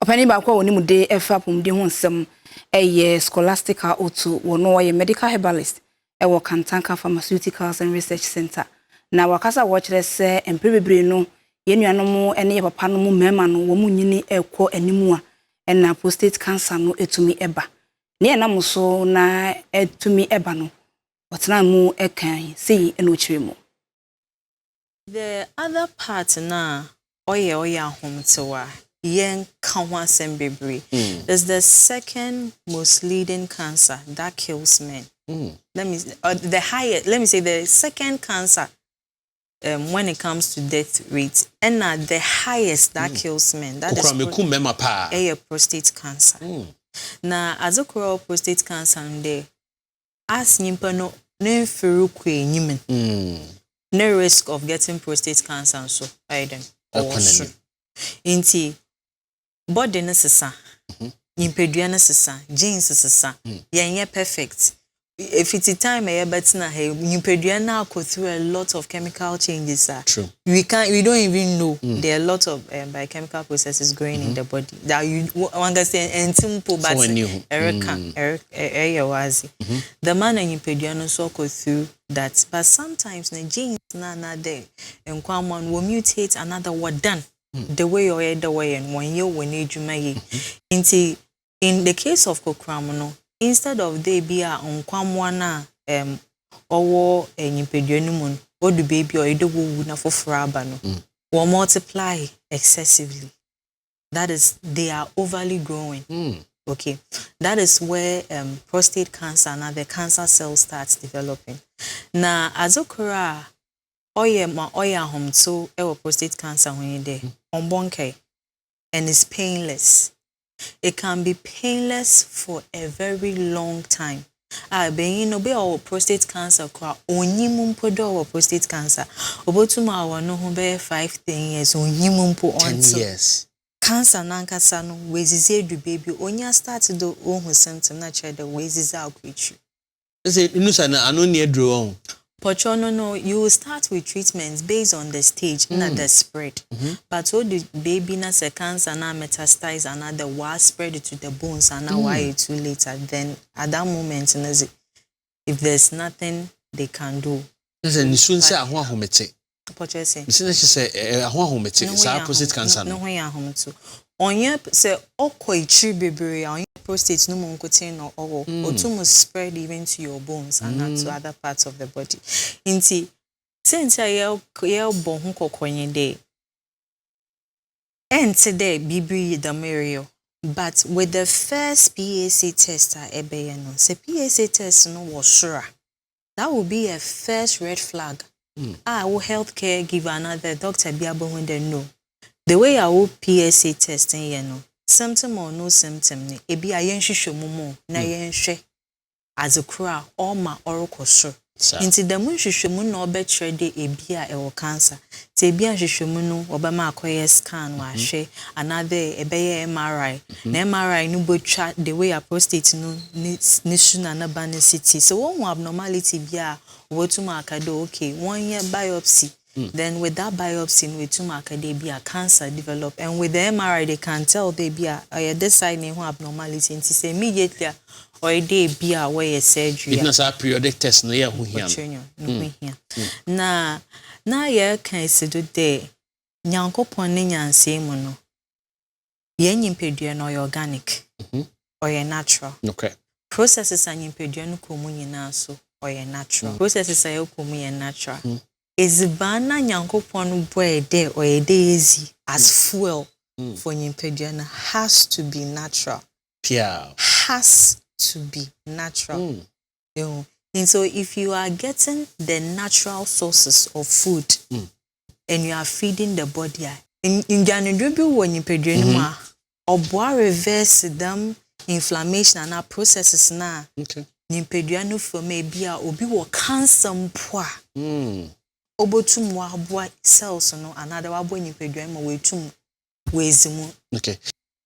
Opani ba kwa woni mu de efa pomde ho nsem eye scholastica otu wono ye medical herbalist wo Kantanka Pharmaceuticals and Research Center na wakasa wo kire se emprebebre no ye nuanom ene ye papa no mu mema no wo mu nyini ekọ animu a na prostate cancer no etumi eba ne ye nam so na etumi eba no otena mu ekan sei eno kire mu. The other part na oye ahomtewa yen kanwa sembebri is the second most leading cancer that kills men. Let me say the second cancer when it comes to death rate and the highest that kills men, that is prostate cancer. Na as a prostate cancer nde as nyimpa no ne feru kwe nyimen no risk of getting prostate cancer so aiden also inti body na sesa nyimpadua na sesa genes sesa yenye perfect. If it's time I bet na hey nyimpadua na go through a lot of chemical changes. True. We don't even know there are a lot of biochemical processes going in the body that you understand and simple but the man and nyimpadua no so go through that, but sometimes the genes na there and one will mutate another what done the way or the way and 1 year when you may in the case of Kokramano, instead of they be on kwamwana or nyimpeduanumun or the baby or the wuna for frabano will multiply excessively. That is, they are overly growing. Okay, that is where prostate cancer and the cancer cell starts developing. Na azokura oye home so prostate cancer when you there on bonke and it's painless. It can be painless for a very long time. Being no be our prostate cancer kwa onyimumpo do our prostate cancer. Obotuma awa no ho be 5-10 years onyimumpo on 10 years. Cancer nankasa no wezize du baby onya start do ohun symptom na chere the wezize akwechu. Say nusa na anu ne adro on. Pocho no, you will start with treatments based on the stage, not the spread. But so the baby na se cancer na metastasize and the was spread to the bones and now why it's too later. Then at that moment, if there's nothing they can do. Listen, you soon say ahwa homete. Pocho say. You say ahwa homete. Sa prostate cancer. No way ahom too. Onye say okoi chi bebre on prostate no monkotin no otumo spread even to your bones and not to other parts of the body. Inti since ye bo hu kokonye de ente de bibri the mario, but with the first PSA test ebe no say PSA test no was sure that will be a first red flag. Will healthcare give another doctor be able when they know the way I will PSA testing you know symptom or no symptom ni ebi ayen hwehwe mumu na yen hwe as a crowd all ma oracle so into the mun hwehwe mu na obetire de ebi a ewo cancer te ebi a hwehwe mu no obema akoye scan wa hwe another ebeye MRI na MRI no botwa the way a prostate no ni suna na banicity so one abnormality bi a wotuma akado okay 1 year biopsy. Then with that biopsy, we be a cancer develop, and with the MRI they can tell they be a this side name abnormality, and say immediately or a day be a way a surgery. It's not a periodic test, no yeah, na yeah can say today. Nyanko poni nyanse mono. Yen yimpedua no organic or natural. Okay. Processes and yimpedua no komu na so or natural. Processes are komu natural. Is bana nyankopon boy there or a daisy as fuel for nyimpeduana has to be natural. Has to be natural. And so if you are getting the natural sources of food and you are feeding the body in janudrubi wo nyimpeduana ma oboa reverse them inflammation and our processes na nyimpeduana from a bia obi wo cancer mpoa obotum wa cells no another wabo nyimpeduan ma wetum wezimu. Okay.